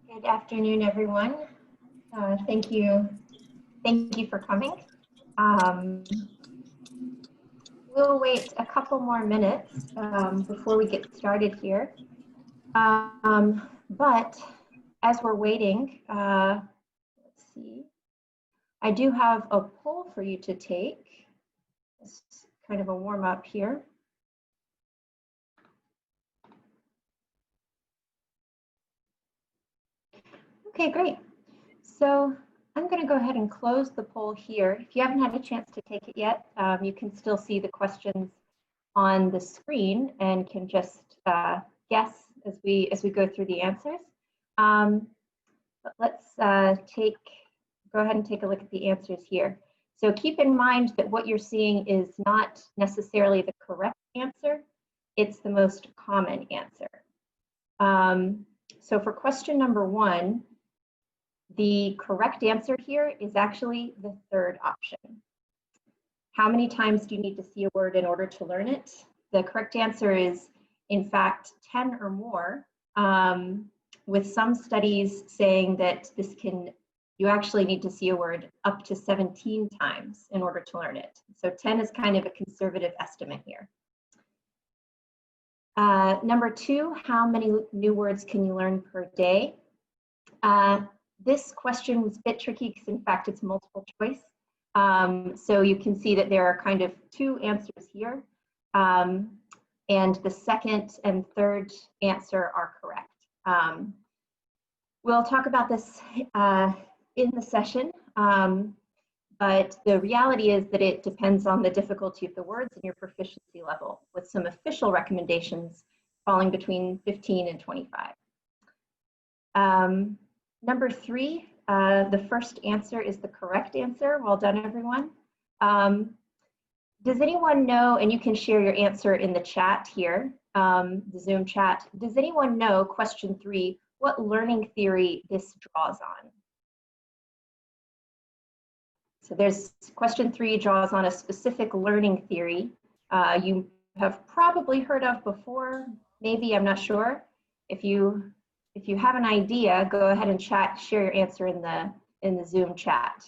Good afternoon, everyone. Thank you for coming. We'll wait a couple more minutes before we get started here. But as we're waiting, let's see. I do have a poll for you to take. It's kind of a warm up here. Okay, great. So I'm going to go ahead and close the poll here. If you haven't had a chance to take it yet, you can still see the questions on the screen and can just guess as we go through the answers. But let's go ahead and take a look at the answers here. So keep in mind that what you're seeing is not necessarily the correct answer, it's the most common answer. So for question number 1, the correct answer here is actually the third option. How many times do you need to see a word in order to learn it? The correct answer is, in fact, 10 or more, with some studies saying that you actually need to see a word up to 17 times in order to learn it. So 10 is kind of a conservative estimate here. Number 2, how many new words can you learn per day? This question was a bit tricky because in fact it's multiple choice. So you can see that there are kind of 2 answers here. And the second and third answer are correct. We'll talk about this in the session, but the reality is that it depends on the difficulty of the words and your proficiency level, with some official recommendations falling between 15 and 25. Number 3, the first answer is the correct answer. Well done, everyone. Does anyone know, and you can share your answer in the chat here, the Zoom chat. Does anyone know, question 3, what learning theory this draws on? So there's question 3 draws on a specific learning theory you have probably heard of before, maybe, I'm not sure. If you have an idea, go ahead and share your answer in the Zoom chat.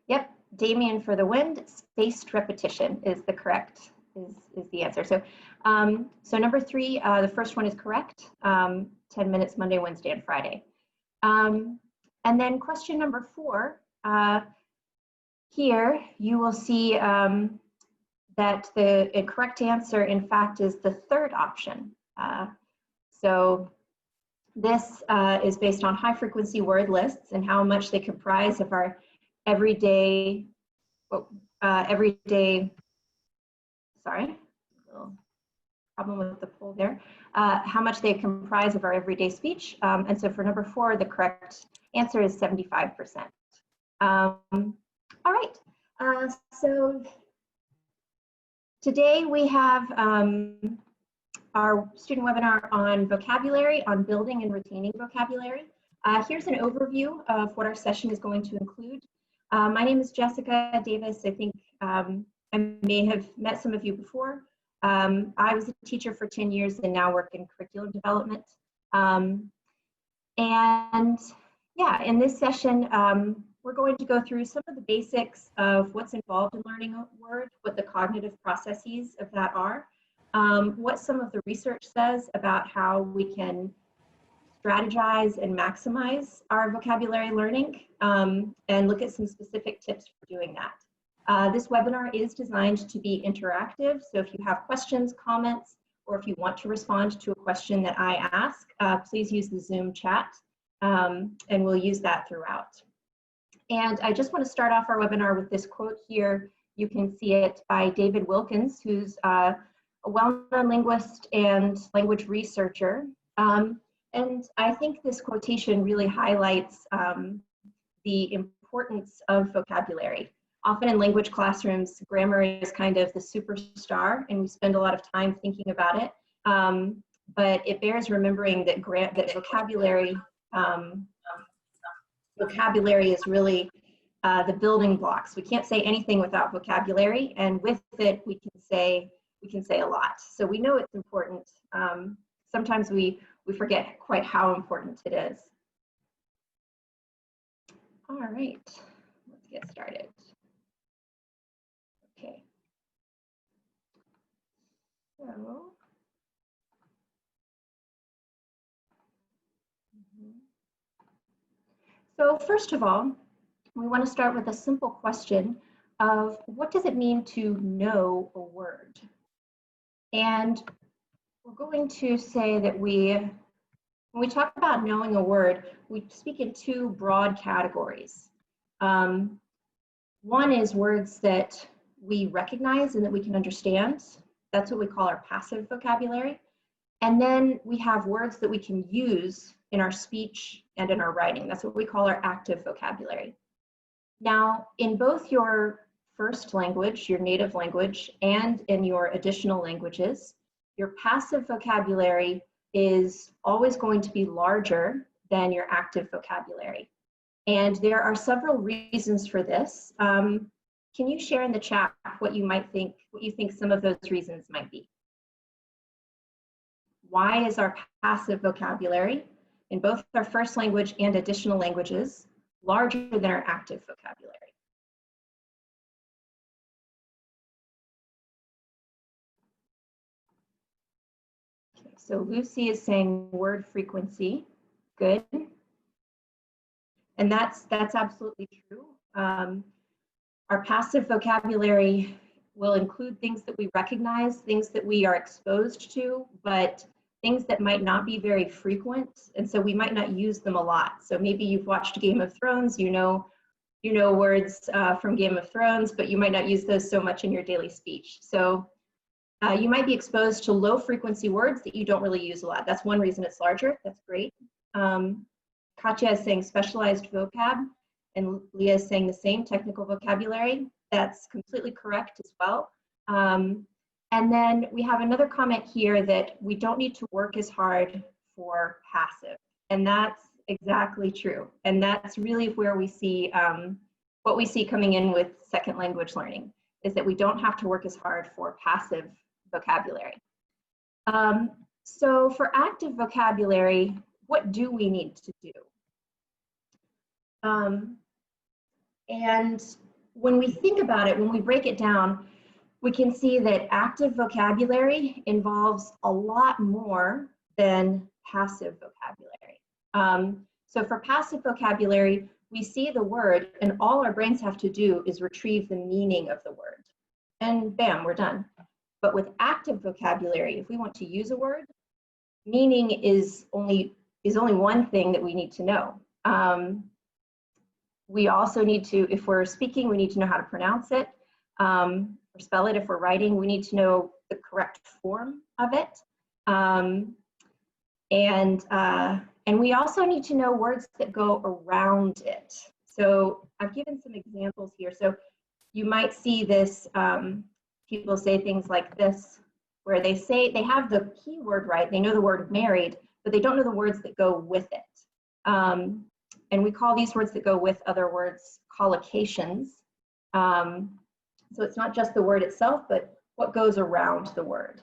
Yep, Damien for the wind, spaced repetition is the correct, is the answer. So, so number 3, the first one is correct, 10 minutes Monday, Wednesday, and Friday. And then question number 4, here you will see that the correct answer, in fact, is the third option. So this is based on high frequency word lists and how much they comprise of our everyday, sorry, little problem with the poll there, how much they comprise of our everyday speech. And so for number 4, the correct answer is 75%. All right, so today we have our student webinar on vocabulary, on building and retaining vocabulary. Here's an overview of what our session is going to include. My name is Jessica Davis. I think I may have met some of you before. I was a teacher for 10 years and now work in curriculum development. And yeah, in this session, we're going to go through some of the basics of what's involved in learning a word, what the cognitive processes of that are, what some of the research says about how we can strategize and maximize our vocabulary learning, and look at some specific tips for doing that. This webinar is designed to be interactive, so if you have questions, comments, or if you want to respond to a question that I ask, please use the Zoom chat, and we'll use that throughout. And I just want to start off our webinar with this quote here. You can see it by David Wilkins, who's a well-known linguist and language researcher. And I think this quotation really highlights the importance of vocabulary. Often in language classrooms, grammar is kind of the superstar, and we spend a lot of time thinking about it. But it bears remembering that vocabulary is really the building blocks. We can't say anything without vocabulary, and with it, we can say a lot. So we know it's important. Sometimes we forget quite how important it is. All right, let's get started. Okay. So first of all, we want to start with a simple question of what does it mean to know a word? And we're going to say that when we talk about knowing a word, we speak in two broad categories. One is words that we recognize and that we can understand. That's what we call our passive vocabulary. And then we have words that we can use in our speech and in our writing. That's what we call our active vocabulary. Now, in both your first language, your native language, and in your additional languages, your passive vocabulary is always going to be larger than your active vocabulary. And there are several reasons for this. Can you share in the chat what you think some of those reasons might be? Why is our passive vocabulary in both our first language and additional languages larger than our active vocabulary? Okay, so Lucy is saying word frequency. Good. And that's absolutely true. Our passive vocabulary will include things that we recognize, things that we are exposed to, but things that might not be very frequent, and so we might not use them a lot. So maybe you've watched Game of Thrones, you know words from Game of Thrones, but you might not use those so much in your daily speech. So you might be exposed to low frequency words that you don't really use a lot. That's one reason it's larger. That's great. Katya is saying specialized vocab, and Leah is saying the same, technical vocabulary. That's completely correct as well. And then we have another comment here that we don't need to work as hard for passive. And that's exactly true. And that's really where we see what we see coming in with second language learning, is that we don't have to work as hard for passive vocabulary. So for active vocabulary, what do we need to do? And when we think about it, when we break it down, we can see that active vocabulary involves a lot more than passive vocabulary. So for passive vocabulary, we see the word and all our brains have to do is retrieve the meaning of the word. And bam, we're done. But with active vocabulary, if we want to use a word, meaning is only one thing that we need to know. We also need to, if we're speaking, we need to know how to pronounce it. Or spell it. If we're writing, we need to know the correct form of it. And we also need to know words that go around it. So I've given some examples here. So you might see this, people say things like this, where they say they have the keyword right, they know the word married, but they don't know the words that go with it. And we call these words that go with other words collocations. So it's not just the word itself, but what goes around the word.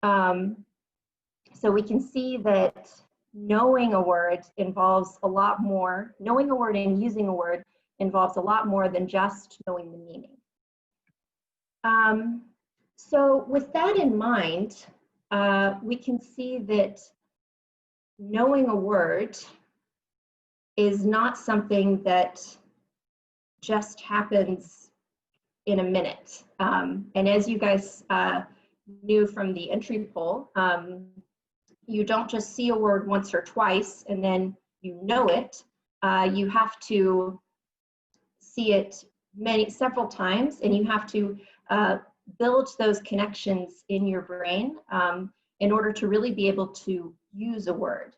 So we can see that knowing a word involves a lot more, knowing a word and using a word involves a lot more than just knowing the meaning. So with that in mind, we can see that knowing a word is not something that just happens in a minute. And as you guys knew from the entry poll, you don't just see a word once or twice and then you know it. You have to see it several times, and you have to build those connections in your brain in order to really be able to use a word.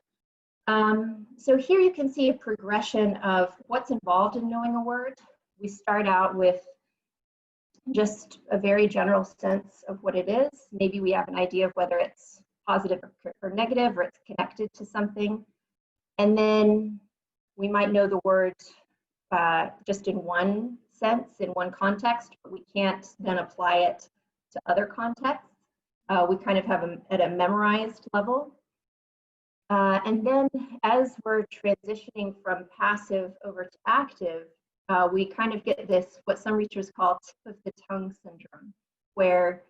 So here you can see a progression of what's involved in knowing a word. We start out with just a very general sense of what it is. Maybe we have an idea of whether it's positive or negative, or it's connected to something. And then we might know the word just in one sense, in one context, but we can't then apply it to other contexts. We kind of have them at a memorized level. And then as we're transitioning from passive over to active, we kind of get this, what some researchers call tip of the tongue syndrome, where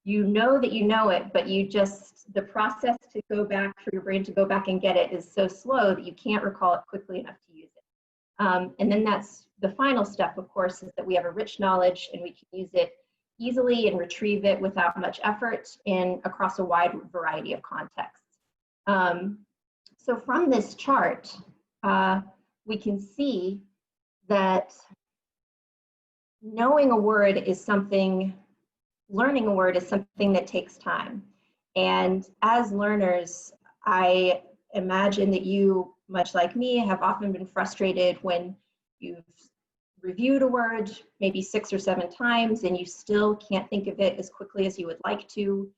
you know that you know it, but you just, the process to go back, for your brain to go back and get it is so slow that you can't recall it quickly enough to use it. And then that's the final step, of course, is that we have a rich knowledge and we can use it easily and retrieve it without much effort across a wide variety of contexts. So from this chart, we can see that knowing a word is something, learning a word is something that takes time. And as learners, I imagine that you, much like me, have often been frustrated when you've reviewed a word maybe 6 or 7 times and you still can't think of it as quickly as you would like to.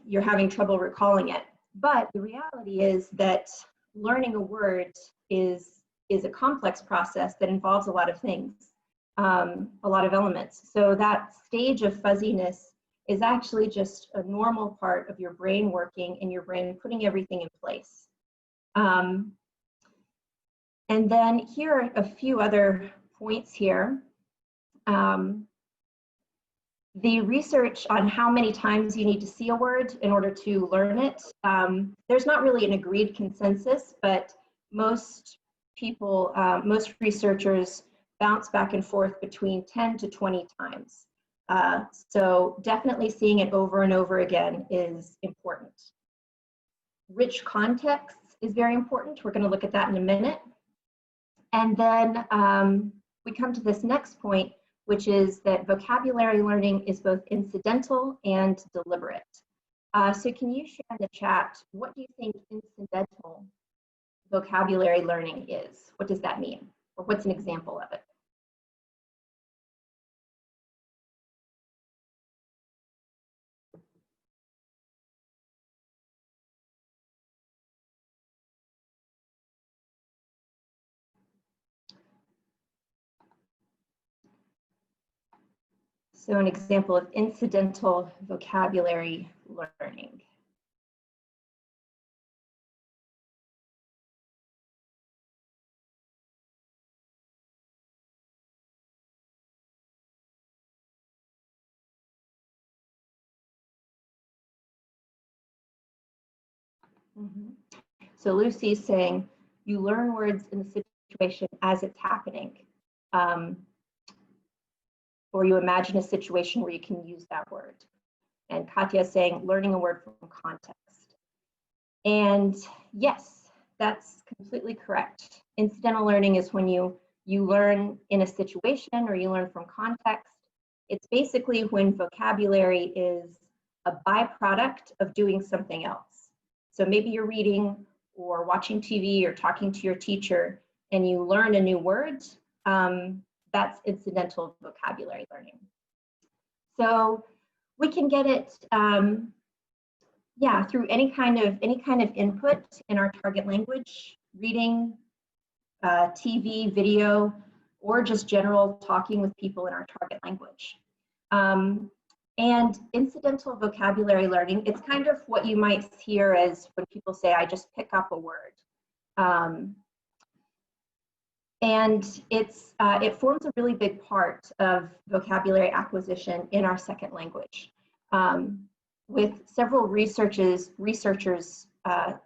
You're having trouble recalling it. But the reality is that learning a word is a complex process that involves a lot of things, a lot of elements. So that stage of fuzziness is actually just a normal part of your brain working and your brain putting everything in place. And then here are a few other points here. The research on how many times you need to see a word in order to learn it, there's not really an agreed consensus, but most people, most researchers bounce back and forth between 10 to 20 times. So definitely seeing it over and over again is important. Rich context is very important. We're going to look at that in a minute. And then we come to this next point, which is that vocabulary learning is both incidental and deliberate. So can you share in the chat, what do you think incidental vocabulary learning is? What does that mean? Or what's an example of it? So an example of incidental vocabulary learning. So Lucy's saying, you learn words in the situation as it's happening. Or you imagine a situation where you can use that word. And Katya is saying, learning a word from context. And yes, that's completely correct. Incidental learning is when you learn in a situation or you learn from context. It's basically when vocabulary is a byproduct of doing something else. So maybe you're reading or watching TV or talking to your teacher and you learn a new word. That's incidental vocabulary learning. So we can get it, yeah, through any kind of input in our target language, reading, TV, video, or just general talking with people in our target language. And incidental vocabulary learning, it's kind of what you might hear as when people say, I just pick up a word. And it forms a really big part of vocabulary acquisition in our second language, with several researchers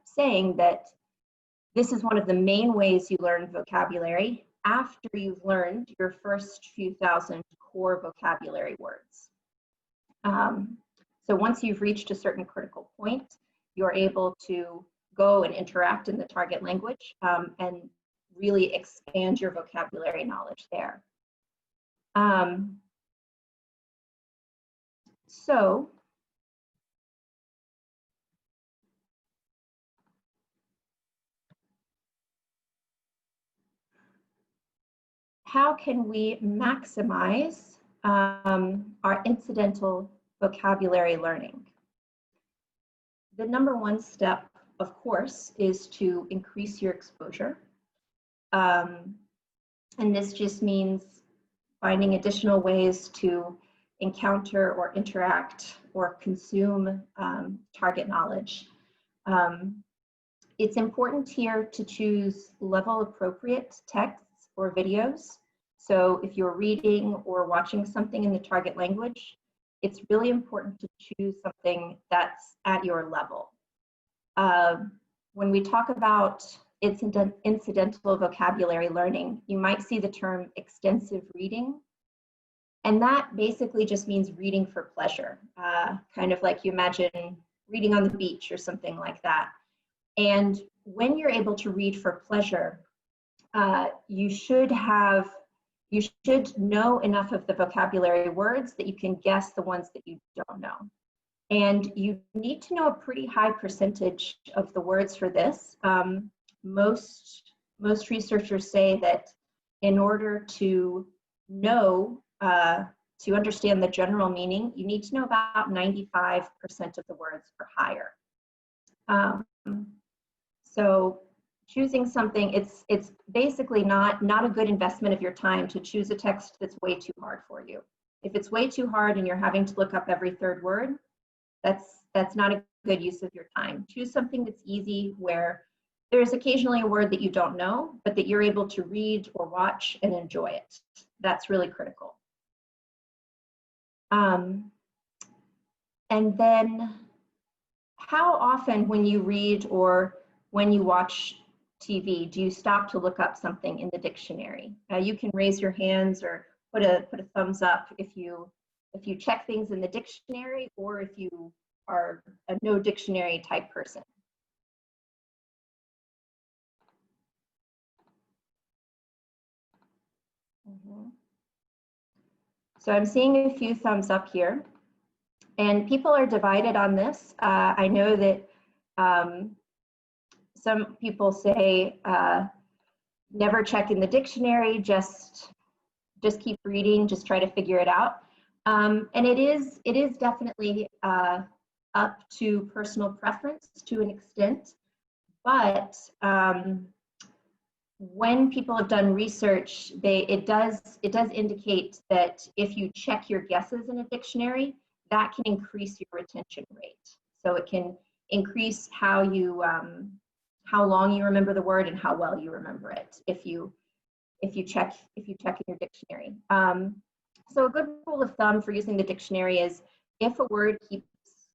saying that this is one of the main ways you learn vocabulary after you've learned your first few thousand core vocabulary words. So once you've reached a certain critical point, you're able to go and interact in the target language and really expand your vocabulary knowledge there. So how can we maximize our incidental vocabulary learning? The number one step, of course, is to increase your exposure. And this just means finding additional ways to encounter or interact or consume target knowledge. It's important here to choose level appropriate texts or videos. So if you're reading or watching something in the target language, it's really important to choose something that's at your level. When we talk about incidental vocabulary learning, you might see the term extensive reading. And that basically just means reading for pleasure, kind of like you imagine reading on the beach or something like that. And when you're able to read for pleasure, you should know enough of the vocabulary words that you can guess the ones that you don't know. And you need to know a pretty high percentage of the words for this. Most researchers say that in order to know, to understand the general meaning, you need to know about 95% of the words or higher. So choosing something, it's basically not a good investment of your time to choose a text that's way too hard for you. If it's way too hard and you're having to look up every third word, that's not a good use of your time. Choose something that's easy, where there's occasionally a word that you don't know, but that you're able to read or watch and enjoy it. That's really critical. And then how often when you read or when you watch TV, do you stop to look up something in the dictionary? You can raise your hands or put a thumbs up if you check things in the dictionary, or if you are a no dictionary type person. So I'm seeing a few thumbs up here, and people are divided on this. I know that some people say never check in the dictionary, just keep reading, just try to figure it out. And it is definitely up to personal preference to an extent, but when people have done research, it does indicate that if you check your guesses in a dictionary, that can increase your retention rate. So it can increase how long you remember the word and how well you remember it if you check in your dictionary. So a good rule of thumb for using the dictionary is, if a word keeps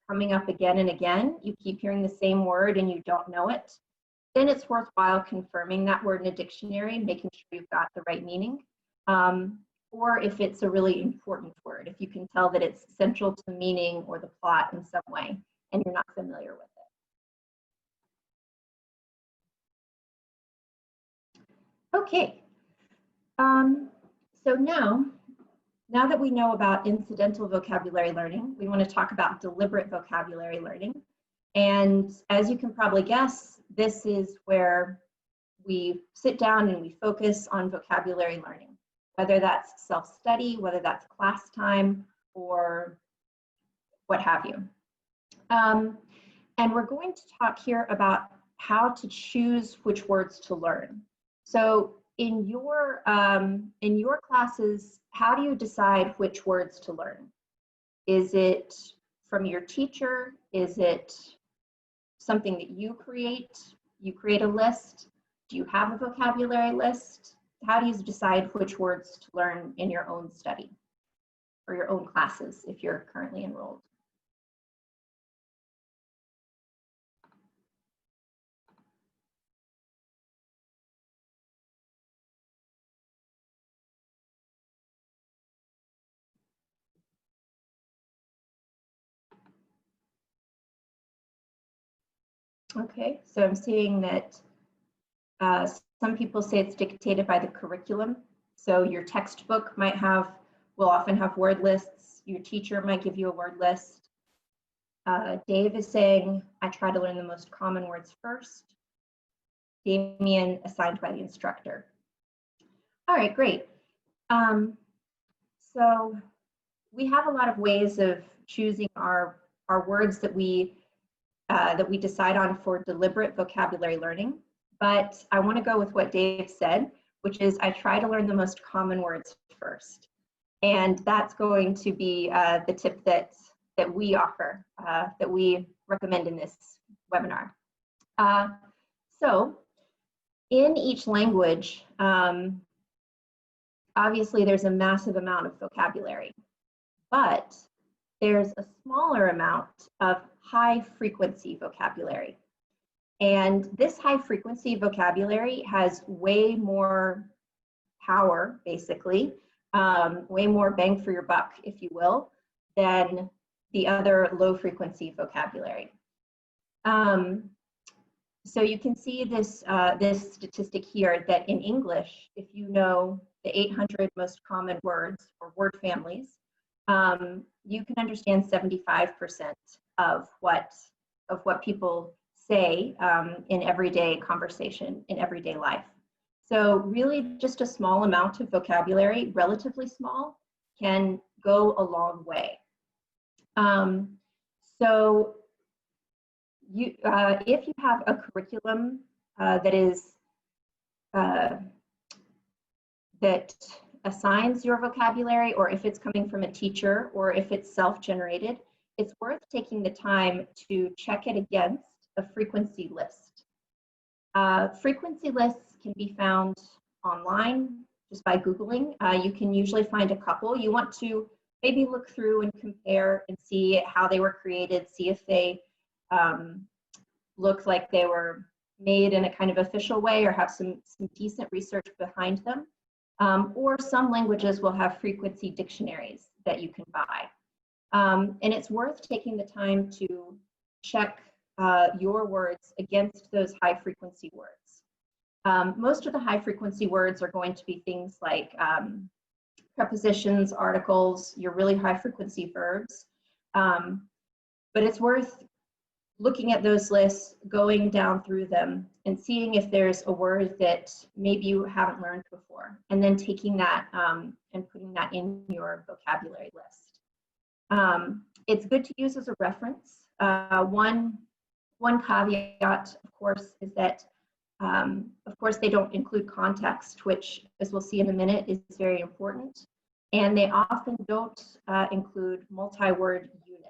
coming up again and again, you keep hearing the same word and you don't know it, then it's worthwhile confirming that word in a dictionary and making sure you've got the right meaning. Or if it's a really important word, if you can tell that it's central to the meaning or the plot in some way and you're not familiar with it. Okay, so now that we know about incidental vocabulary learning, we want to talk about deliberate vocabulary learning. And as you can probably guess, this is where we sit down and we focus on vocabulary learning, whether that's self-study, whether that's class time, or what have you. And we're going to talk here about how to choose which words to learn. So in your classes, how do you decide which words to learn? Is it from your teacher? Is it something that you create? You create a list? Do you have a vocabulary list? How do you decide which words to learn in your own study or your own classes if you're currently enrolled? Okay, so I'm seeing that some people say it's dictated by the curriculum. So your textbook will often have word lists. Your teacher might give you a word list. Dave is saying, I try to learn the most common words first. Damien, assigned by the instructor. All right, great. So we have a lot of ways of choosing our words that we decide on for deliberate vocabulary learning. but I want to go with what Dave said, which is I try to learn the most common words first. And that's going to be the tip that we offer, that we recommend in this webinar. So in each language, obviously there's a massive amount of vocabulary, but there's a smaller amount of high frequency vocabulary. And this high frequency vocabulary has way more power, basically, way more bang for your buck, if you will, than the other low frequency vocabulary. So you can see this, this statistic here that in English, if you know the 800 most common words or word families, you can understand 75% of what people say in everyday conversation, in everyday life. So really just a small amount of vocabulary, relatively small, can go a long way. So you, if you have a curriculum that is that assigns your vocabulary, or if it's coming from a teacher, or if it's self-generated, it's worth taking the time to check it against a frequency list. Frequency lists can be found online just by Googling. You can usually find a couple. You want to maybe look through and compare and see how they were created, see if they look like they were made in a kind of official way or have some decent research behind them. Or some languages will have frequency dictionaries that you can buy. And it's worth taking the time to check your words against those high frequency words. Most of the high frequency words are going to be things like prepositions, articles, your really high frequency verbs. But it's worth looking at those lists, going down through them, and seeing if there's a word that maybe you haven't learned before, and then taking that and putting that in your vocabulary list. It's good to use as a reference. One caveat, of course, is that, of course, they don't include context, which, as we'll see in a minute, is very important. And they often don't include multi-word units.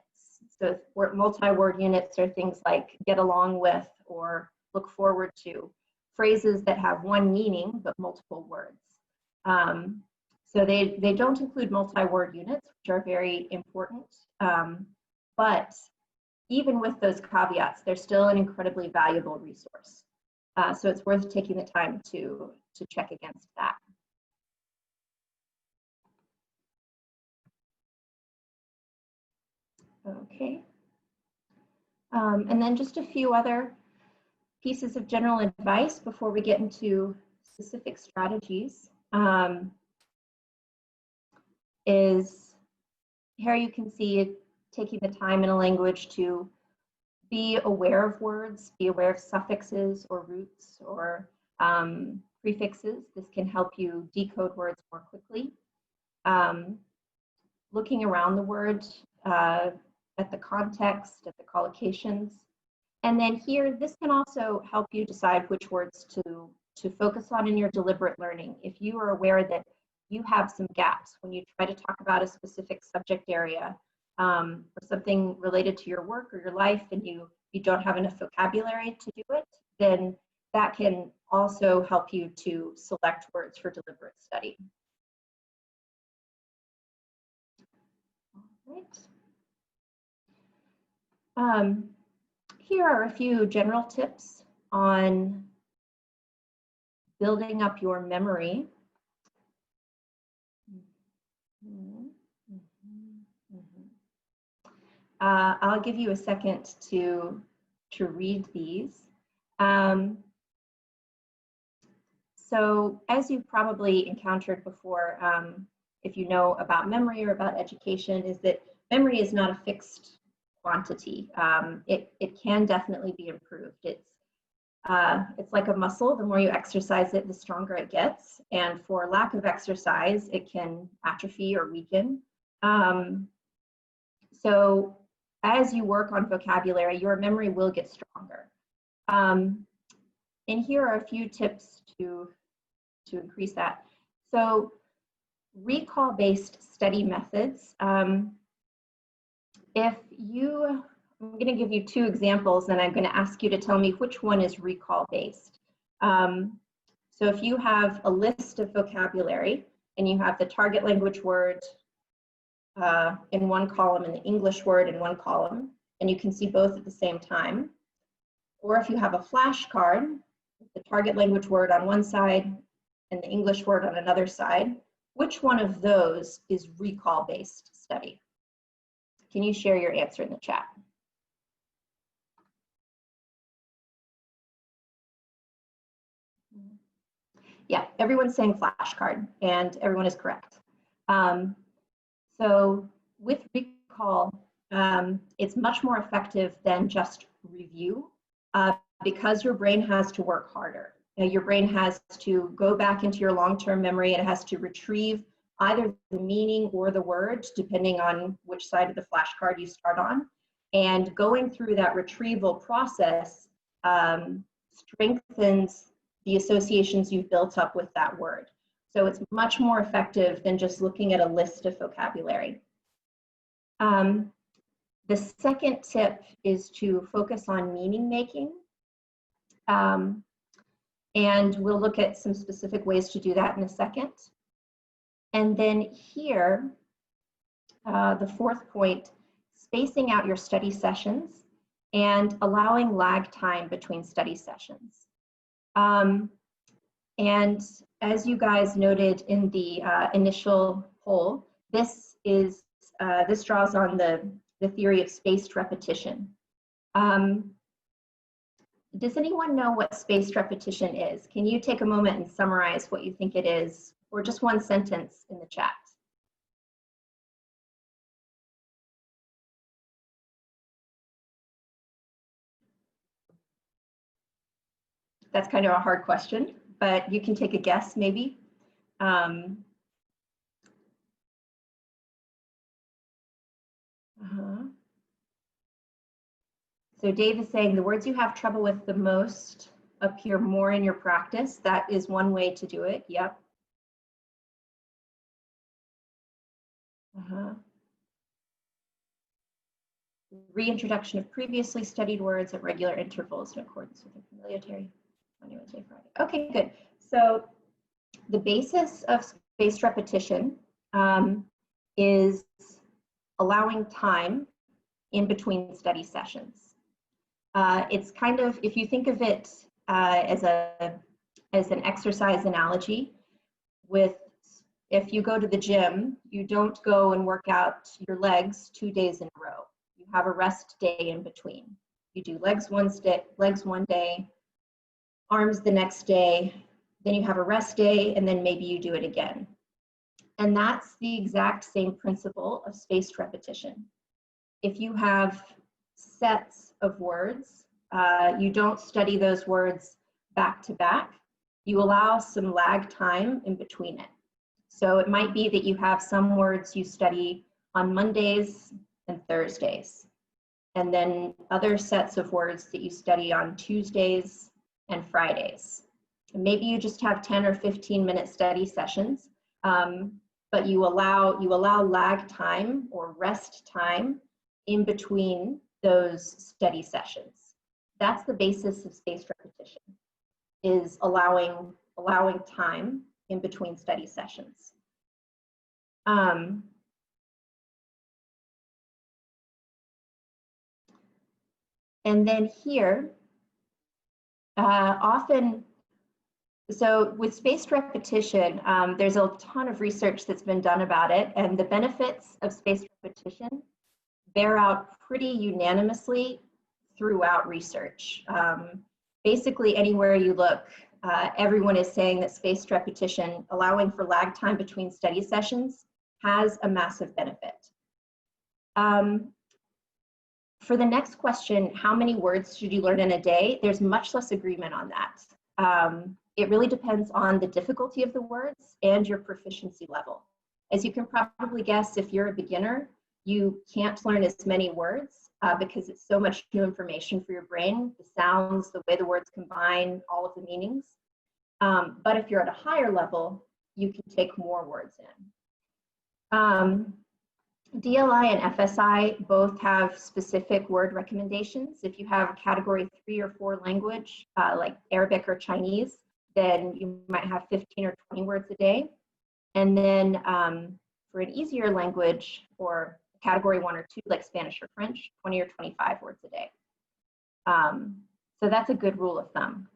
So multi-word units are things like get along with or look forward to, phrases that have one meaning but multiple words. So they don't include multi-word units, which are very important. But even with those caveats, they're still an incredibly valuable resource. So it's worth taking the time to check against that. Okay. And then just a few other pieces of general advice before we get into specific strategies. Is here you can see taking the time in a language to be aware of words, be aware of suffixes or roots or prefixes. This can help you decode words more quickly. Looking around the word at the context, at the collocations. And then here, this can also help you decide which words to focus on in your deliberate learning. If you are aware that you have some gaps when you try to talk about a specific subject area or something related to your work or your life, and you don't have enough vocabulary to do it, then that can also help you to select words for deliberate study. All right. Here are a few general tips on building up your memory. I'll give you a second to read these. So as you've probably encountered before, if you know about memory or about education, is that memory is not a fixed quantity. It can definitely be improved. It's like a muscle. The more you exercise it, the stronger it gets. And for lack of exercise, it can atrophy or weaken. So as you work on vocabulary, your memory will get stronger. And here are a few tips to increase that. So recall-based study methods. I'm going to give you two examples, and I'm going to ask you to tell me which one is recall-based. So if you have a list of vocabulary and you have the target language word in one column and the English word in one column, and you can see both at the same time, or if you have a flashcard, the target language word on one side and the English word on another side, which one of those is recall-based study? Can you share your answer in the chat? Yeah, everyone's saying flashcard, and everyone is correct. So with recall, it's much more effective than just review because your brain has to work harder. Your brain has to go back into your long-term memory. It has to retrieve either the meaning or the word, depending on which side of the flashcard you start on. And going through that retrieval process strengthens the associations you've built up with that word. So it's much more effective than just looking at a list of vocabulary. The second tip is to focus on meaning making. And we'll look at some specific ways to do that in a second. And then here, the fourth point, spacing out your study sessions and allowing lag time between study sessions. And as you guys noted in the initial poll, this draws on the theory of spaced repetition. Does anyone know what spaced repetition is? Can you take a moment and summarize what you think it is, or just one sentence in the chat? That's kind of a hard question, but you can take a guess maybe. So Dave is saying the words you have trouble with the most appear more in your practice. That is one way to do it. Yep. Reintroduction of previously studied words at regular intervals in accordance with the familiarity. Monday, Wednesday, Friday. Okay, good. So the basis of spaced repetition is allowing time in between study sessions. It's kind of, if you think of it as an exercise analogy, if you go to the gym, you don't go and work out your legs 2 days in a row. You have a rest day in between. You do legs one day, arms the next day, then you have a rest day, and then maybe you do it again. And that's the exact same principle of spaced repetition. If you have sets of words, you don't study those words back to back. You allow some lag time in between it. So it might be that you have some words you study on Mondays and Thursdays, and then other sets of words that you study on Tuesdays and Fridays. And maybe you just have 10 or 15-minute study sessions, but you allow lag time or rest time in between those study sessions. That's the basis of spaced repetition, is allowing time in between study sessions. And then here, so with spaced repetition, there's a ton of research that's been done about it, and the benefits of spaced repetition bear out pretty unanimously throughout research. Basically, anywhere you look, everyone is saying that spaced repetition, allowing for lag time between study sessions, has a massive benefit. For the next question, how many words should you learn in a day? There's much less agreement on that. It really depends on the difficulty of the words and your proficiency level. As you can probably guess, if you're a beginner, you can't learn as many words because it's so much new information for your brain, the sounds, the way the words combine, all of the meanings. But if you're at a higher level, you can take more words in. DLI and FSI both have specific word recommendations. If you have a category 3 or 4 language, like Arabic or Chinese, then you might have 15 or 20 words a day. And then for an easier language or category 1 or 2, like Spanish or French, 20 or 25 words a day. So that's a good rule of thumb.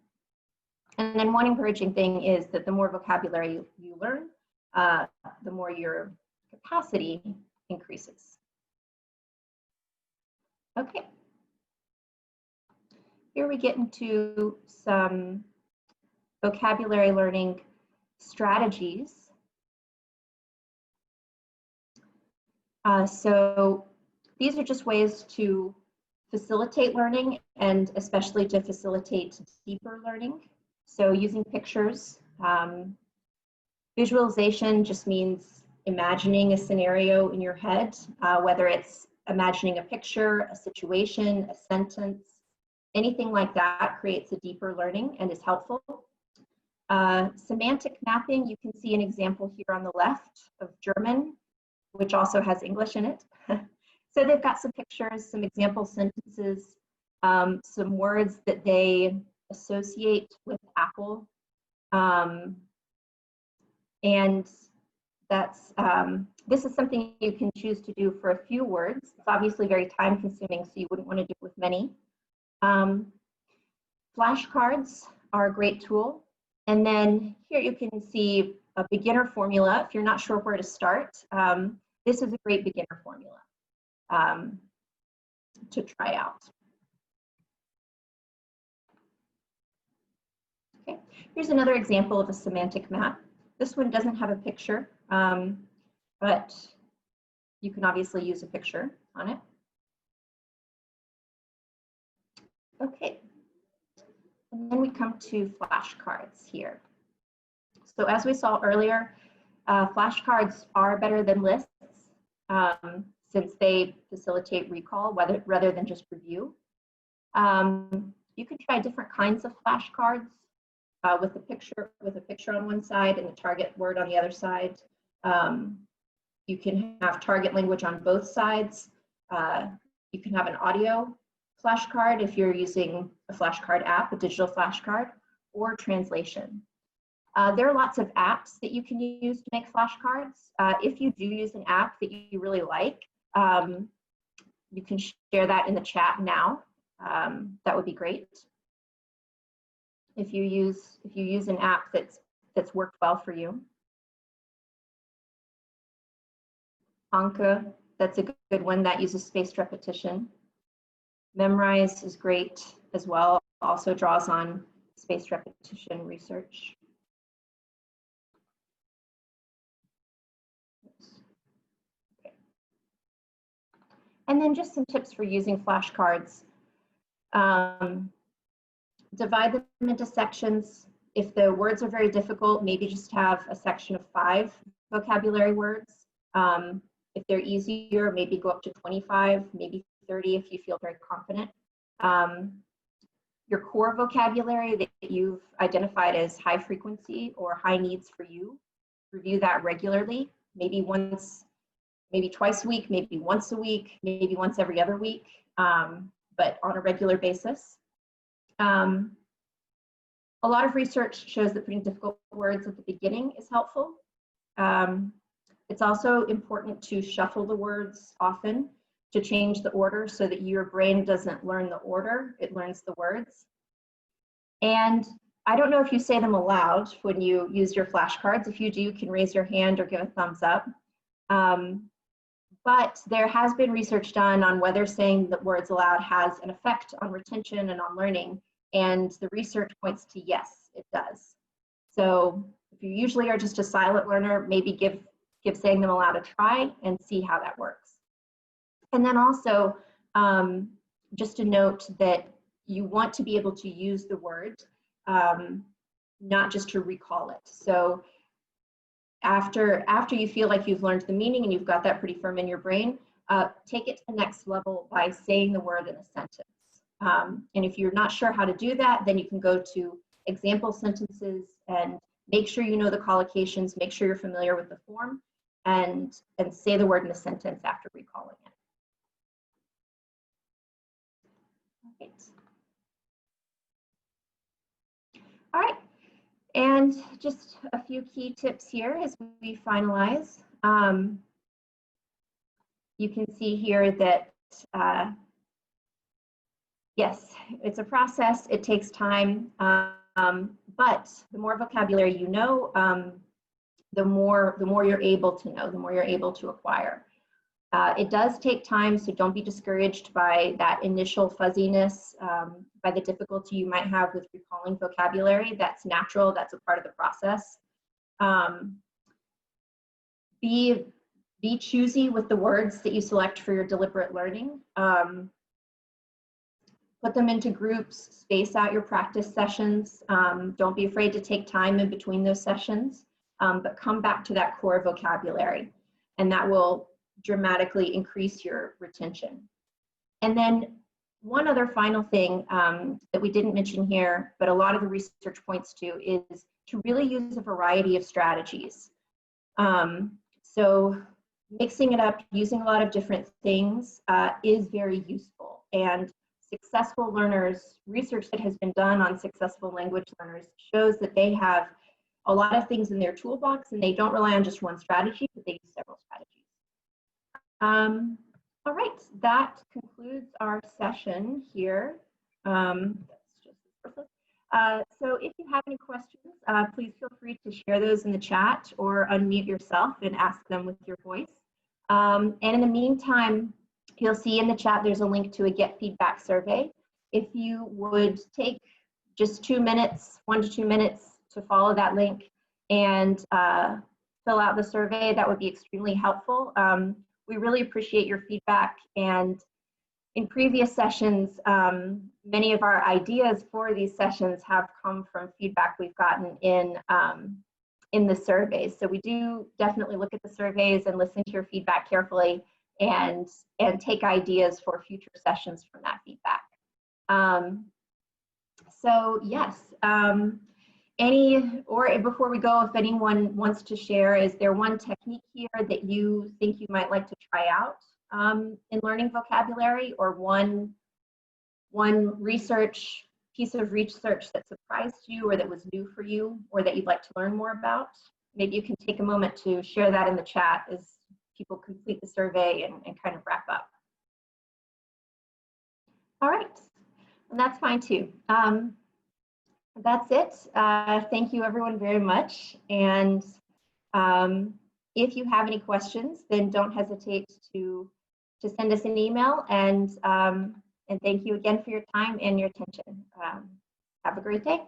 And then one encouraging thing is that the more vocabulary you learn, the more your capacity increases. Okay. Here we get into some vocabulary learning strategies. So these are just ways to facilitate learning, and especially to facilitate deeper learning. So using pictures, visualization just means imagining a scenario in your head, whether it's imagining a picture, a situation, a sentence, anything like that creates a deeper learning and is helpful. Semantic mapping, you can see an example here on the left of German, which also has English in it. So they've got some pictures, some example sentences, some words that they associate with Apple. And that's, this is something you can choose to do for a few words. It's obviously very time consuming, so you wouldn't want to do it with many. Flashcards are a great tool. And then here you can see a beginner formula. If you're not sure where to start, this is a great beginner formula to try out. Okay, here's another example of a semantic map. This one doesn't have a picture, but you can obviously use a picture on it. Okay, and then we come to flashcards here. So as we saw earlier, flashcards are better than lists since they facilitate recall rather than just review. You can try different kinds of flashcards. With a picture on one side and the target word on the other side. You can have target language on both sides. You can have an audio flashcard if you're using a flashcard app, a digital flashcard, or translation. There are lots of apps that you can use to make flashcards. If you do use an app that you really like, you can share that in the chat now. That would be great. If you use an app that's worked well for you. Anka, that's a good one that uses spaced repetition. Memrise is great as well, also draws on spaced repetition research. Okay. And then just some tips for using flashcards. Divide them into sections. If the words are very difficult, maybe just have a section of 5 vocabulary words. If they're easier, maybe go up to 25, maybe 30 if you feel very confident. Your core vocabulary that you've identified as high frequency or high needs for you, review that regularly, maybe twice a week, maybe once a week, maybe once every other week, but on a regular basis. A lot of research shows that putting difficult words at the beginning is helpful. It's also important to shuffle the words often, to change the order so that your brain doesn't learn the order, it learns the words. And I don't know if you say them aloud when you use your flashcards. If you do, you can raise your hand or give a thumbs up. But there has been research done on whether saying the words aloud has an effect on retention and on learning. And the research points to yes, it does. So if you usually are just a silent learner, maybe give saying them aloud a try and see how that works. And then also, just a note that you want to be able to use the word, not just to recall it. So after you feel like you've learned the meaning and you've got that pretty firm in your brain, take it to the next level by saying the word in a sentence. And if you're not sure how to do that, then you can go to example sentences and make sure you know the collocations, make sure you're familiar with the form, and say the word in a sentence after recalling it. Right. All right, and just a few key tips here as we finalize. You can see here that, yes, it's a process, it takes time, but the more vocabulary you know, the more you're able to know, the more you're able to acquire. It does take time, so don't be discouraged by that initial fuzziness, by the difficulty you might have with recalling vocabulary. That's natural, that's a part of the process. Be choosy with the words that you select for your deliberate learning. Put them into groups, space out your practice sessions. Don't be afraid to take time in between those sessions, but come back to that core vocabulary, and that will dramatically increase your retention. And then one other final thing that we didn't mention here, but a lot of the research points to, is to really use a variety of strategies. So mixing it up, using a lot of different things is very useful. And successful learners, research that has been done on successful language learners shows that they have a lot of things in their toolbox, and they don't rely on just one strategy, but they use several strategies. All right, that concludes our session here. So if you have any questions, please feel free to share those in the chat or unmute yourself and ask them with your voice. And in the meantime, you'll see in the chat there's a link to a Get Feedback survey. If you would take just 2 minutes, 1 to 2 minutes to follow that link and fill out the survey, that would be extremely helpful. We really appreciate your feedback, and in previous sessions, many of our ideas for these sessions have come from feedback we've gotten in the surveys. So we do definitely look at the surveys and listen to your feedback carefully, and take ideas for future sessions from that feedback. So yes, before we go, if anyone wants to share, is there one technique here that you think you might like to try out in learning vocabulary, or one piece of research that surprised you, or that was new for you, or that you'd like to learn more about? Maybe you can take a moment to share that in the chat as people complete the survey and kind of wrap up. All right, and that's fine too. That's it. Thank you everyone very much. And if you have any questions, then don't hesitate to send us an email. And thank you again for your time and your attention. Have a great day.